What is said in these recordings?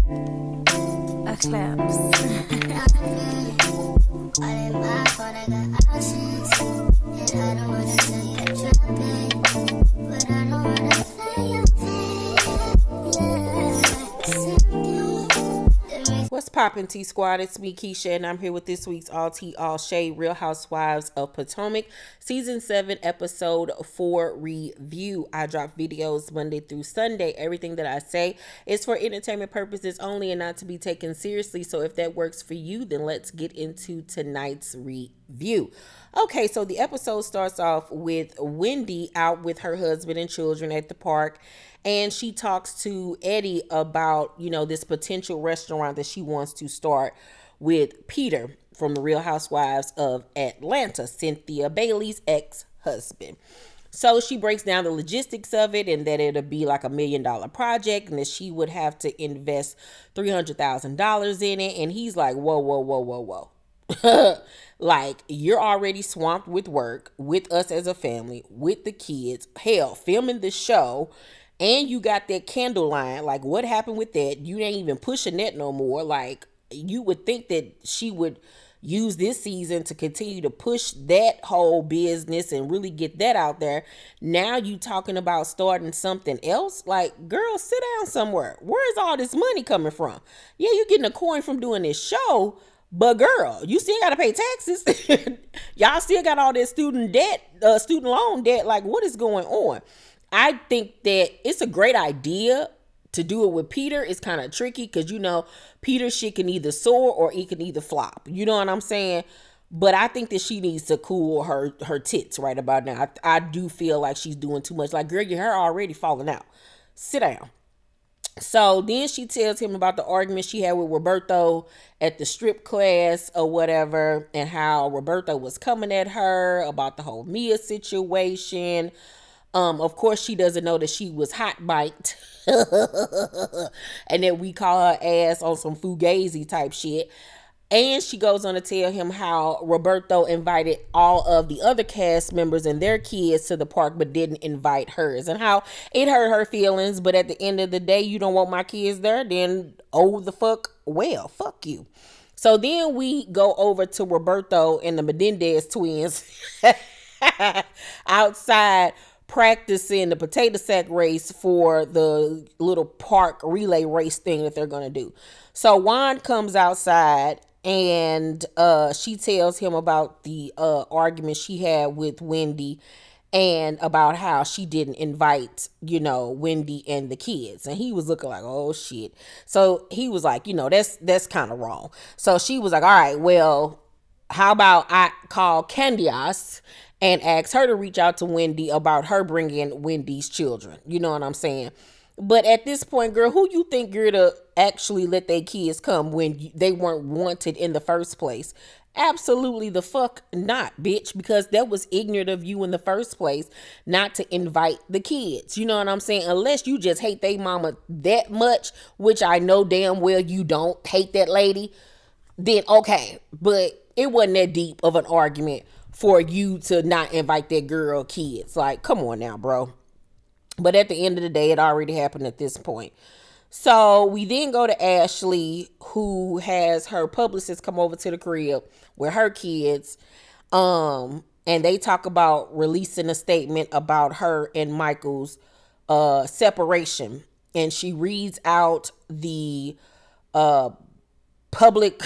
A claps. What's poppin', T Squad? It's me, Keisha, and I'm here with this week's All Tea, All Shade Real Housewives of Potomac Season 7, Episode 4 review. I drop videos Monday through Sunday. Everything that I say is for entertainment purposes only and not to be taken seriously. So if that works for you, then let's get into tonight's review. Okay, so the episode starts off with Wendy out with her husband and children at the park. And she talks to Eddie about, this potential restaurant that she wants to start with Peter from the Real Housewives of Atlanta, Cynthia Bailey's ex-husband. So she breaks down the logistics of it and that it'll be like $1 million project and that she would have to invest $300,000 in it. And he's like, whoa. Like, you're already swamped with work, with us as a family, with the kids, hell, filming the show. And you got that candle line. Like, what happened with that? You ain't even pushing that no more. Like, you would think that she would use this season to continue to push that whole business and really get that out there. Now you talking about starting something else? Like, girl, sit down somewhere. Where is all this money coming from? Yeah, you getting a coin from doing this show, but girl, you still got to pay taxes. Y'all still got all that student loan debt. Like, what is going on? I think that it's a great idea to do it with Peter. It's kind of tricky because, Peter shit can either soar or it can either flop. You know what I'm saying? But I think that she needs to cool her tits right about now. I do feel like she's doing too much. Like, girl, your hair already falling out. Sit down. So then she tells him about the argument she had with Roberto at the strip class or whatever, and how Roberto was coming at her about the whole Mia situation. Of course, she doesn't know that she was hot biked and that we call her ass on some fugazi type shit. And she goes on to tell him how Roberto invited all of the other cast members and their kids to the park, but didn't invite hers, and how it hurt her feelings. But at the end of the day, you don't want my kids there, then fuck you. So then we go over to Roberto and the Menendez twins outside practicing the potato sack race for the little park relay race thing that they're going to do. So Juan comes outside and she tells him about the argument she had with Wendy and about how she didn't invite, Wendy and the kids. And he was looking like, oh shit. So he was like, that's kind of wrong. So she was like, all right, well, how about I call Candias and ask her to reach out to Wendy about her bringing Wendy's children. You know what I'm saying? But at this point, girl, who you think you're to actually let their kids come when they weren't wanted in the first place? Absolutely the fuck not, bitch, because that was ignorant of you in the first place not to invite the kids. You know what I'm saying? Unless you just hate they mama that much, which I know damn well you don't hate that lady, then okay. But it wasn't that deep of an argument for you to not invite that girl kids. Like, come on now, bro. But at the end of the day, it already happened at this point. So we then go to Ashley, who has her publicist come over to the crib with her kids. And they talk about releasing a statement about her and Michael's separation. And she reads out the public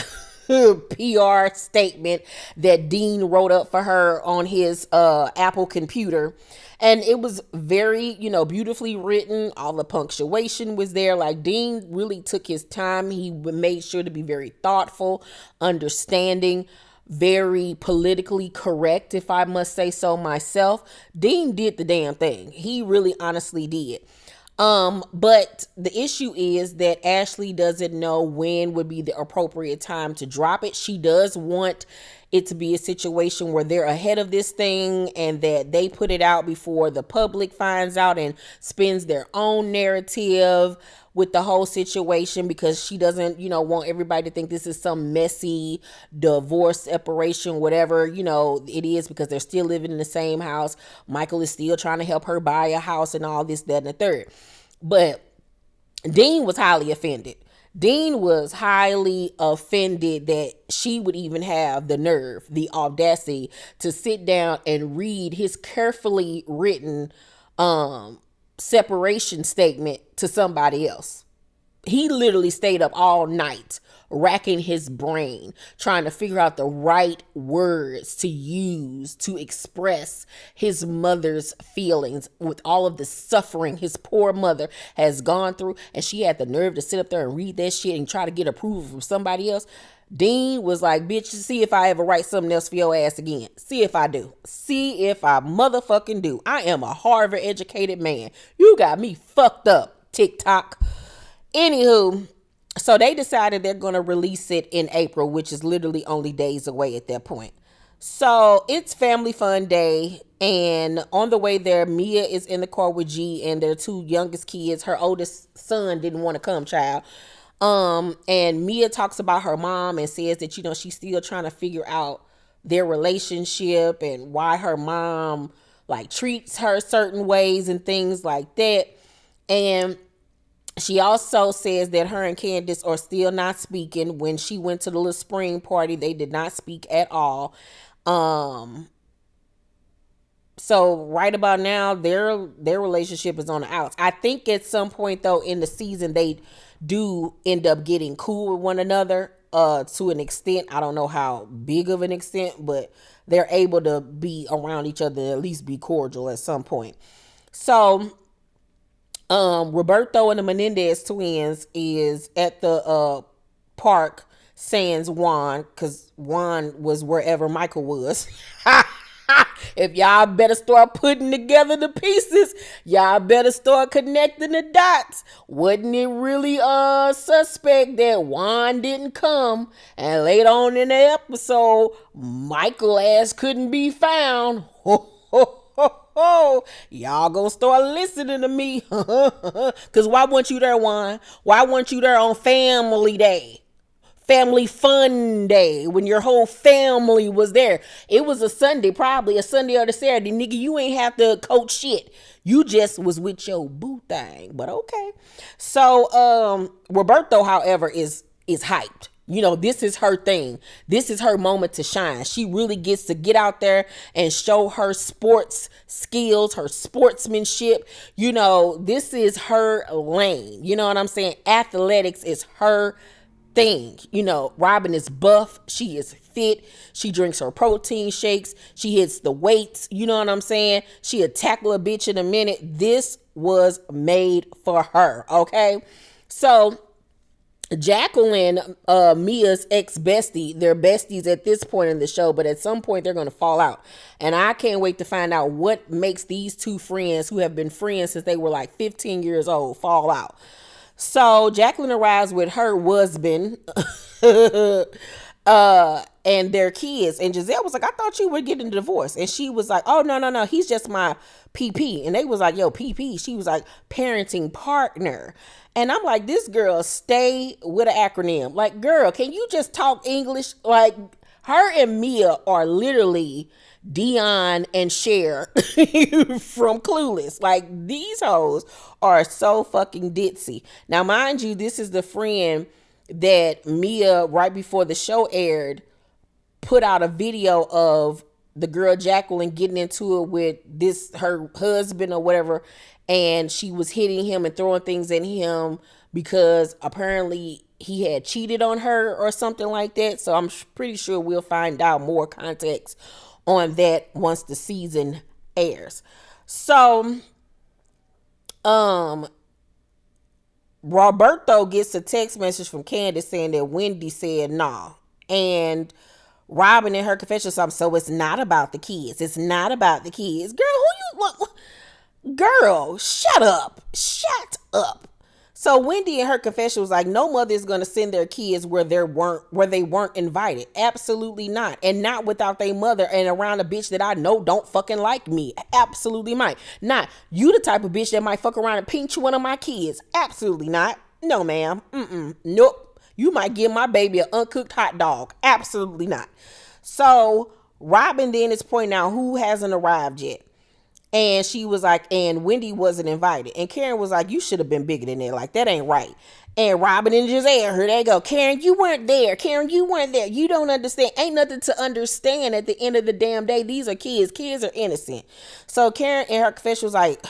PR statement that Dean wrote up for her on his Apple computer. And it was very, beautifully written. All the punctuation was there. Like, Dean really took his time. He made sure to be very thoughtful, understanding, very politically correct, if I must say so myself. Dean did the damn thing. He really honestly did. But the issue is that Ashley doesn't know when would be the appropriate time to drop it. She does want it to be a situation where they're ahead of this thing and that they put it out before the public finds out and spins their own narrative with the whole situation, because she doesn't, want everybody to think this is some messy divorce, separation, whatever, it is, because they're still living in the same house. Michael is still trying to help her buy a house and all this, that, and the third. But Dean was highly offended. Dean was highly offended that she would even have the nerve, the audacity to sit down and read his carefully written separation statement to somebody else. He literally stayed up all night racking his brain trying to figure out the right words to use to express his mother's feelings with all of the suffering his poor mother has gone through, and she had the nerve to sit up there and read that shit and try to get approval from somebody else. Dean was like, bitch, see if I ever write something else for your ass again. See if I do. See if I motherfucking do. I am a Harvard educated man. You got me fucked up, TikTok. Anywho, so they decided they're going to release it in April, which is literally only days away at that point. So it's family fun day. And on the way there, Mia is in the car with G and their two youngest kids. Her oldest son didn't want to come, child. And Mia talks about her mom and says that, you know, she's still trying to figure out their relationship and why her mom like treats her certain ways and things like that. And she also says that her and Candace are still not speaking. When she went to the little spring party, they did not speak at all. So right about now, their relationship is on the outs. I think at some point though in the season they do end up getting cool with one another to an extent. I don't know how big of an extent, but they're able to be around each other and at least be cordial at some point. So Roberto and the Menendez twins is at the park sans Juan, because Juan was wherever Michael was. If y'all better start putting together the pieces, y'all better start connecting the dots. Wasn't it really suspect that Juan didn't come, and later on in the episode Michael ass couldn't be found? Y'all gonna start listening to me. Cause why weren't you there, Juan? Why weren't you there on family day? Family fun day when your whole family was there. It was a Sunday, probably a Sunday or the Saturday. Nigga, you ain't have to coach shit. You just was with your boo thing. But okay. So Roberto, however, is hyped. You know, this is her thing. This is her moment to shine. She really gets to get out there and show her sports skills, her sportsmanship. You know, this is her lane. You know what I'm saying? Athletics is her thing. You know, Robyn is buff. She is fit. She drinks her protein shakes. She hits the weights. You know what I'm saying? She'll tackle a bitch in a minute. This was made for her. Okay. So Jacqueline, Mia's ex-bestie, they're besties at this point in the show, but at some point they're going to fall out. And I can't wait to find out what makes these two friends who have been friends since they were like 15 years old fall out. So Jacqueline arrives with her husband and their kids. And Gizelle was like, I thought you were getting a divorce. And she was like, oh, no. He's just my PP. And they was like, yo, PP. She was like, parenting partner. And I'm like, this girl stay with an acronym. Like, girl, can you just talk English? Like, her and Mia are literally Dion and Cher from Clueless. Like, these hoes are so fucking ditzy. Now, mind you, this is the friend that Mia, right before the show aired, put out a video of the girl Jacqueline getting into it with this, her husband or whatever. And she was hitting him and throwing things at him because apparently he had cheated on her or something like that. So I'm pretty sure we'll find out more context on that once the season airs. So, Roberto gets a text message from Candace saying that Wendy said nah. And Robyn in her confession something. So it's not about the kids. It's not about the kids. Girl, who you what? Girl, shut up. Shut up. So Wendy in her confession was like, no mother is going to send their kids where they weren't invited. Absolutely not. And not without their mother and around a bitch that I know don't fucking like me. Absolutely might. Not. You the type of bitch that might fuck around and pinch one of my kids. Absolutely not. No, ma'am. Nope. You might give my baby an uncooked hot dog. Absolutely not. So Robyn then is pointing out who hasn't arrived yet. And she was like, and Wendy wasn't invited. And Karen was like, you should have been bigger than that. Like, that ain't right. And Robyn and Gizelle, here they go. Karen, you weren't there. Karen, you weren't there. You don't understand. Ain't nothing to understand at the end of the damn day. These are kids. Kids are innocent. So Karen in her confession was like,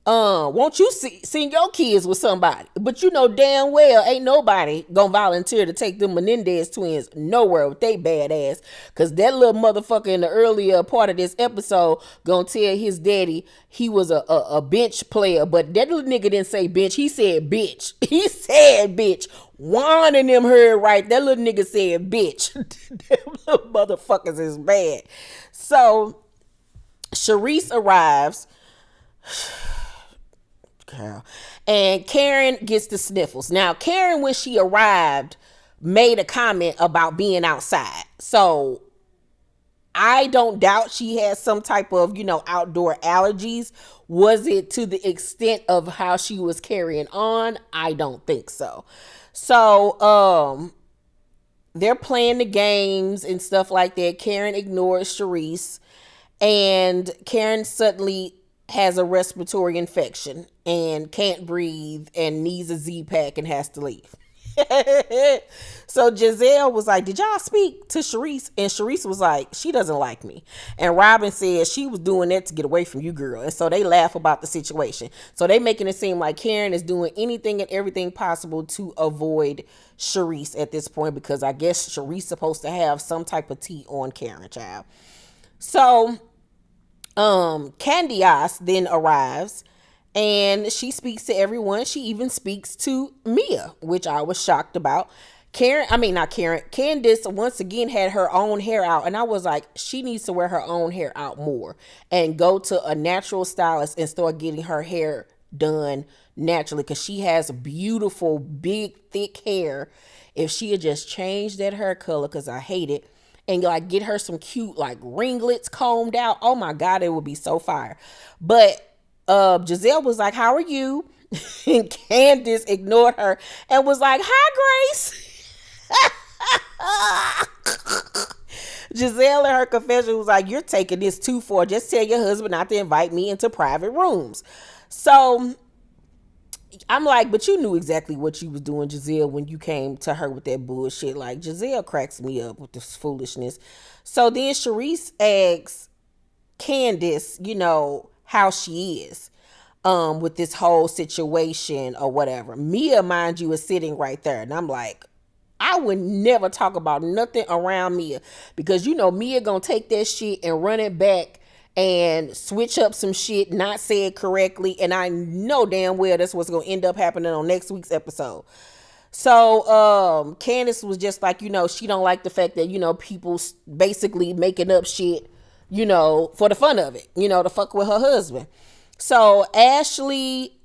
won't you send your kids with somebody? But you know damn well ain't nobody gonna volunteer to take them Menendez twins nowhere with they bad ass. Cause that little motherfucker in the earlier part of this episode gonna tell his daddy he was a bench player. But that little nigga didn't say bench, he said bitch. He said bitch. Juan and them heard right. That little nigga said bitch. Them little motherfuckers is bad. So Charrisse arrives. And Karen gets the sniffles. Now, Karen, when she arrived, made a comment about being outside. So I don't doubt she has some type of, outdoor allergies. Was it to the extent of how she was carrying on? I don't think so. So, they're playing the games and stuff like that. Karen ignores Charrisse, and Karen suddenly has a respiratory infection and can't breathe and needs a Z-Pack and has to leave. So Gizelle was like, did y'all speak to Charrisse? And Charrisse was like, she doesn't like me. And Robyn said she was doing that to get away from you, girl. And so they laugh about the situation. So they making it seem like Karen is doing anything and everything possible to avoid Charrisse at this point, because I guess Charrisse supposed to have some type of tea on Karen, child. So Candiace then arrives and she speaks to everyone. She even speaks to Mia, which I was shocked about. Candiace once again had her own hair out, and I was like, she needs to wear her own hair out more and go to a natural stylist and start getting her hair done naturally, because she has beautiful, big, thick hair. If she had just changed that hair color, because I hate it, and like get her some cute like ringlets combed out, oh my God, it would be so fire. But Gizelle was like, how are you? And Candiace ignored her and was like, hi, Grace. Gizelle in her confession was like, you're taking this too far. Just tell your husband not to invite me into private rooms. So I'm like, but you knew exactly what you was doing, Gizelle, when you came to her with that bullshit. Like, Gizelle cracks me up with this foolishness. So then Charrisse asks Candiace, how she is with this whole situation or whatever. Mia, mind you, is sitting right there. And I'm like, I would never talk about nothing around Mia, because Mia gonna take that shit and run it back and switch up some shit, not say it correctly. And I know damn well that's what's going to end up happening on next week's episode. So Candiace was just like, she don't like the fact that, people basically making up shit, for the fun of it, to fuck with her husband. So Ashley,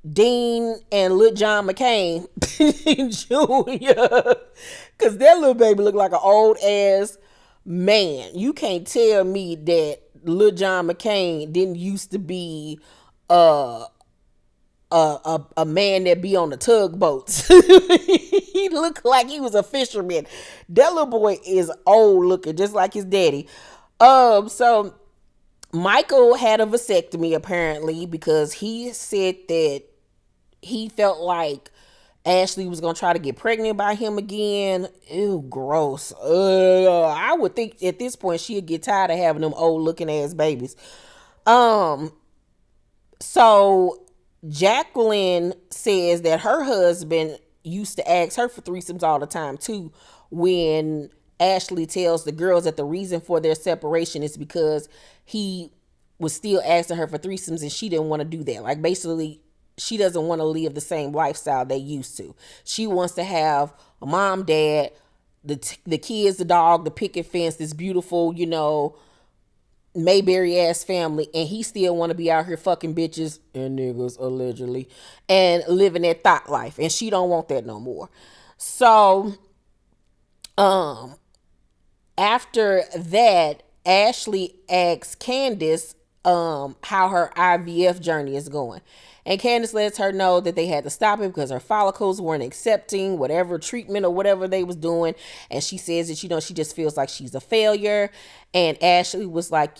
Dean, and Lil John McCain Jr., because that little baby looked like an old ass man. You can't tell me that Lil John McCain didn't used to be a man that be on the tugboats. He looked like he was a fisherman. That little boy is old looking, just like his daddy. So Michael had a vasectomy apparently, because he said that he felt like Ashley was gonna try to get pregnant by him again. Ew, gross. I would think at this point she'd get tired of having them old looking ass babies. So Jacqueline says that her husband used to ask her for threesomes all the time too, when Ashley tells the girls that the reason for their separation is because he was still asking her for threesomes and she didn't want to do that. Like, basically, she doesn't want to live the same lifestyle they used to. She wants to have a mom, dad, the kids, the dog, the picket fence, this beautiful, Mayberry ass family, and he still want to be out here fucking bitches and niggas allegedly and living that thought life, and she don't want that no more. So after that, Ashley asks Candiace how her IVF journey is going. And Candiace lets her know that they had to stop it because her follicles weren't accepting whatever treatment or whatever they was doing. And she says that, she just feels like she's a failure. And Ashley was like,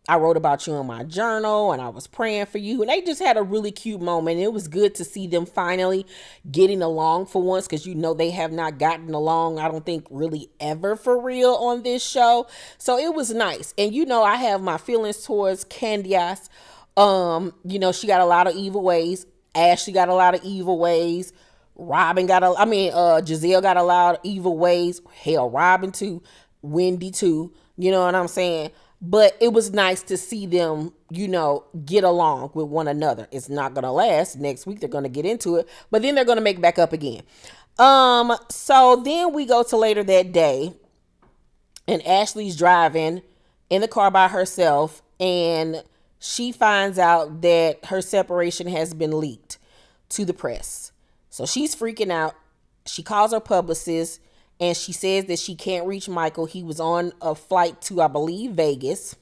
I wrote about you in my journal and I was praying for you. And they just had a really cute moment. It was good to see them finally getting along for once, because you know they have not gotten along, I don't think, really ever for real on this show. So it was nice. And you know, I have my feelings towards Candiace. You know, she got a lot of evil ways. Ashley got a lot of evil ways. Robyn got Gizelle got a lot of evil ways. Hell, Robyn too. Wendy too. You know what I'm saying? But it was nice to see them, you know, get along with one another. It's not going to last. Next week they're going to get into it, but then they're going to make back up again. So then we go to later that day, and Ashley's driving in the car by herself, and she finds out that her separation has been leaked to the press. So she's freaking out. She calls her publicist, and she says that she can't reach Michael. He was on a flight to, I believe, Vegas.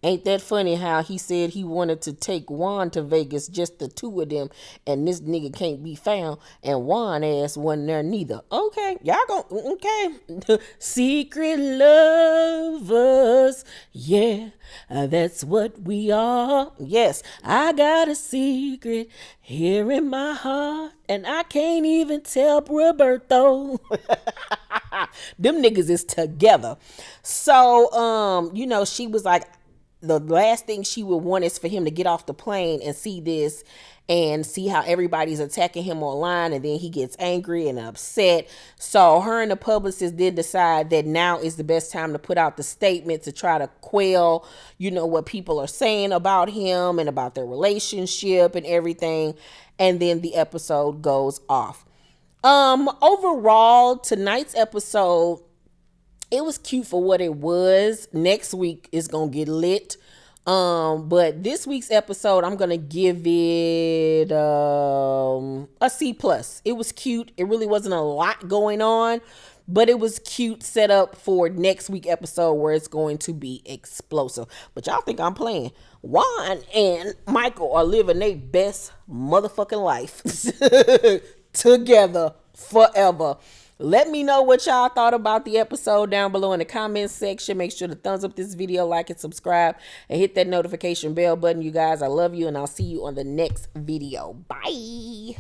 Ain't that funny how he said he wanted to take Juan to Vegas, just the two of them, and this nigga can't be found, and Juan ass wasn't there neither. Okay, y'all okay. Secret lovers, yeah, that's what we are. Yes, I got a secret here in my heart, and I can't even tell Roberto. Them niggas is together. So, you know, she was like, the last thing she would want is for him to get off the plane and see this and see how everybody's attacking him online, and then he gets angry and upset. So her and the publicist did decide that now is the best time to put out the statement to try to quell, you know, what people are saying about him and about their relationship and everything. And then the episode goes off. Overall, tonight's episode, it was cute for what it was. Next week is gonna get lit. But this week's episode, I'm gonna give it a C plus. It was cute. It really wasn't a lot going on, but it was cute, set up for next week episode where it's going to be explosive. But y'all think I'm playing? Juan and Michael are living their best motherfucking life together forever. Let me know what y'all thought about the episode down below in the comments section. Make sure to thumbs up this video, like and subscribe, and hit that notification bell button. You guys, I love you, and I'll see you on the next video. Bye.